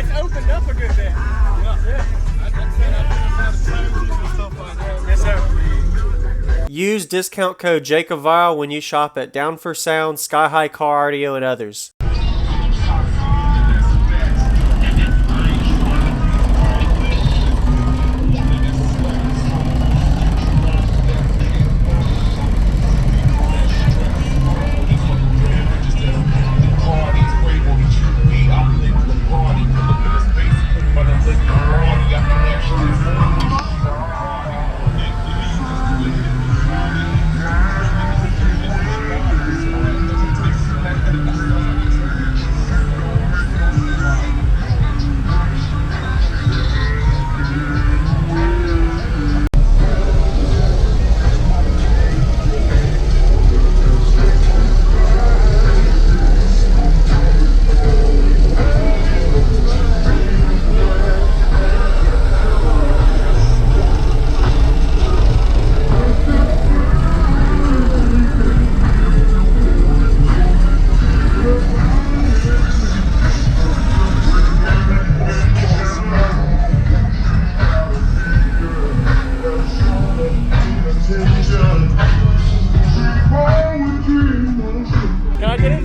it's opened up a good bit. Yeah. Yes, sir. Use discount code JACOBVILE when you shop at Down for Sound, Sky High Car Audio, and others. Can I get it?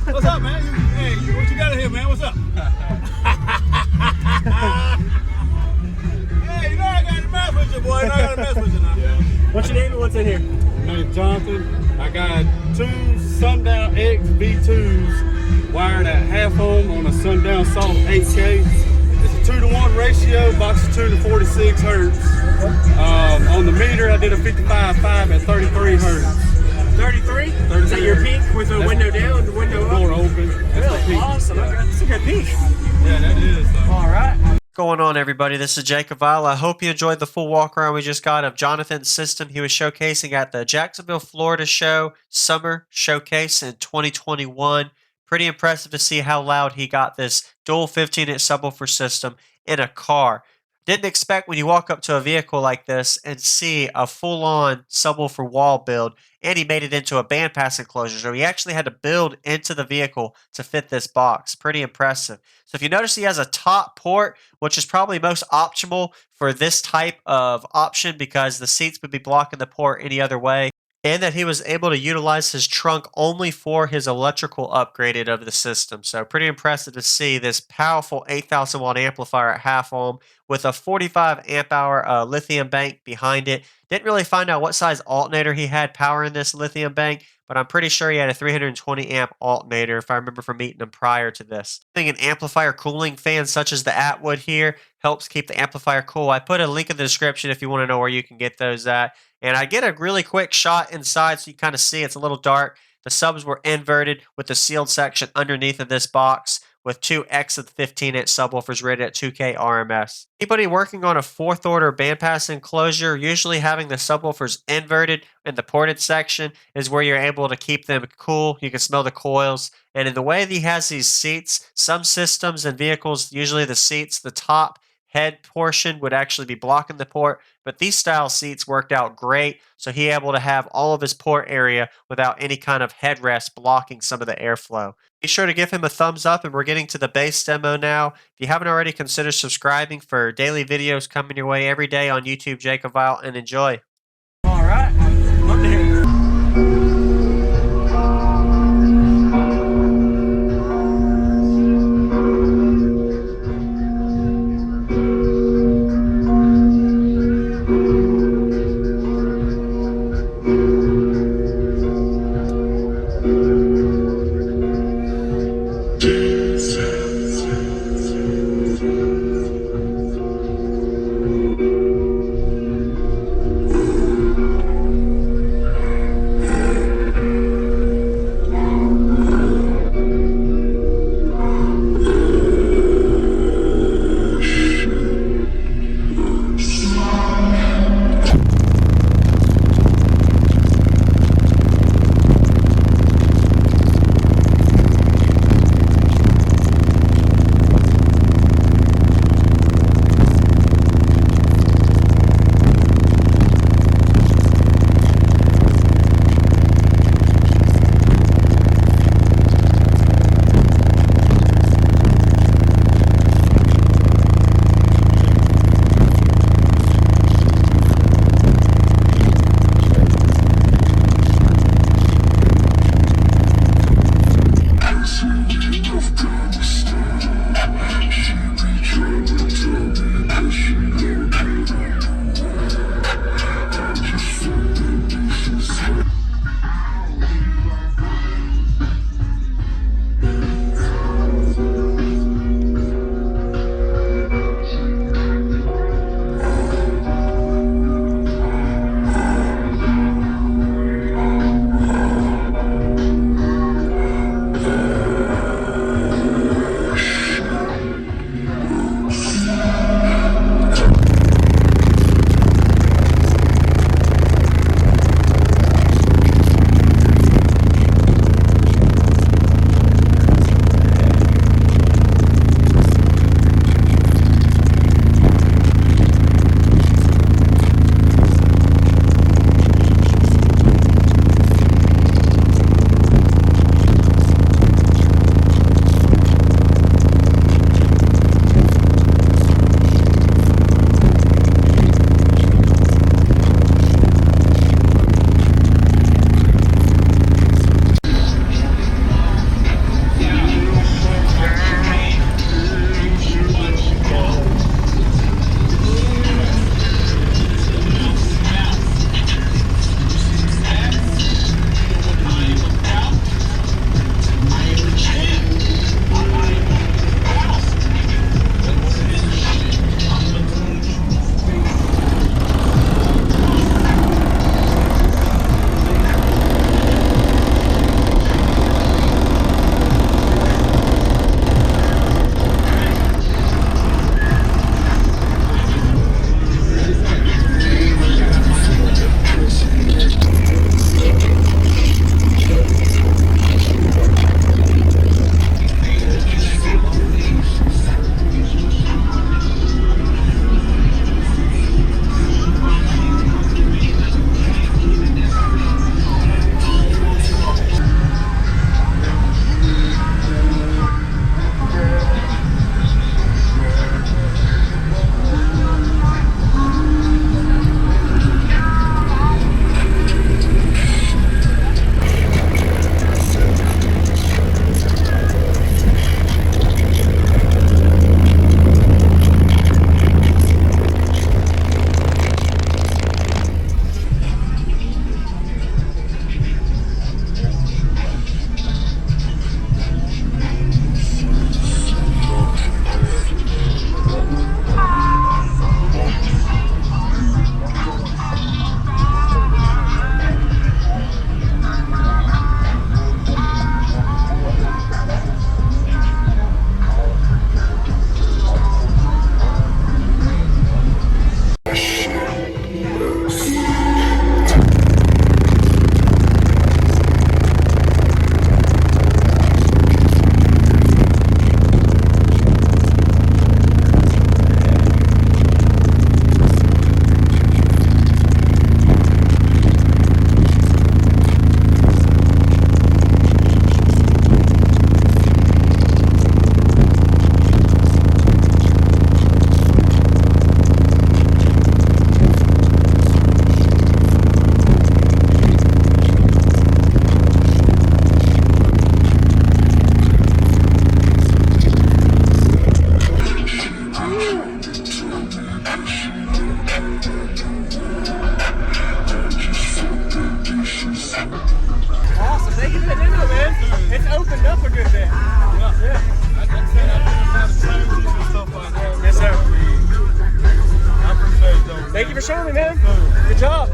What's up, man? Hey, what you got in here, man? What's up? Hey, you know I got to mess with you, boy. You know I got to mess with you now. Yeah. What's your name and what's in here? My name's Jonathan. I got two Sundown X V2s wired at half ohm on a Sundown Salt 8K. It's a 2-to-1 ratio, box of 2 to 46 hertz. On the meter, I did a 55.5 at 33 hertz. 33? Is that your peak with the window down, the window up? Door open. Really? Awesome. That's a good peak. Yeah, that is. All right. What's going on, everybody? This is Jacob Vile. I hope you enjoyed the full walk around we just got of Jonathan's system he was showcasing at the Jacksonville, Florida show Summer Showcase in 2021. Pretty impressive to see how loud he got this dual 15-inch subwoofer system in a car. Didn't expect when you walk up to a vehicle like this and see a full-on subwoofer wall build, and he made it into a bandpass enclosure. So he actually had to build into the vehicle to fit this box. Pretty impressive. So if you notice, he has a top port, which is probably most optimal for this type of option because the seats would be blocking the port any other way. And that he was able to utilize his trunk only for his electrical upgraded of the system. So pretty impressive to see this powerful 8,000 watt amplifier at half ohm with a 45 amp hour lithium bank behind it. Didn't really find out what size alternator he had powering this lithium bank, but I'm pretty sure he had a 320 amp alternator if I remember from meeting him prior to this. I think an amplifier cooling fan such as the Atwood here helps keep the amplifier cool. I put a link in the description if you want to know where you can get those at. And I get a really quick shot inside so you kind of see it's a little dark. The subs were inverted with the sealed section underneath of this box with two X of the 15-inch subwoofers rated at 2K RMS. Anybody working on a 4th order bandpass enclosure, usually having the subwoofers inverted in the ported section is where you're able to keep them cool. You can smell the coils. And in the way that he has these seats, some systems and vehicles, usually the seats, the top head portion would actually be blocking the port, but these style seats worked out great, so he able to have all of his port area without any kind of headrest blocking some of the airflow. Be sure to give him a thumbs up, and we're getting to the base demo now. If you haven't already, consider subscribing for daily videos coming your way every day on YouTube. Jacob Vile, and enjoy. All right. Love to hear you. appreciate that. Yeah. I said I do a lot of challenges and stuff like that. Yes, sir. I appreciate it, though. Thank you for showing me, man. Good job.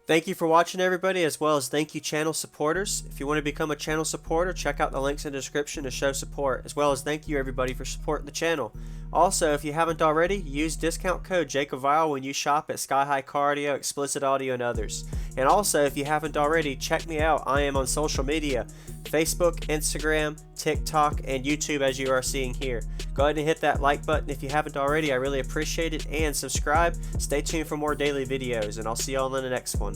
Thank you for watching, everybody, as well as thank you, channel supporters. If you want to become a channel supporter, check out the links in the description to show support, as well as thank you, everybody, for supporting the channel. Also, if you haven't already, use discount code JakeOfVile when you shop at Sky High Cardio, Explicit Audio, and others. And also, if you haven't already, check me out. I am on social media, Facebook, Instagram, TikTok, and YouTube, as you are seeing here. Go ahead and hit that like button if you haven't already. I really appreciate it. And subscribe. Stay tuned for more daily videos, and I'll see y'all in the next one.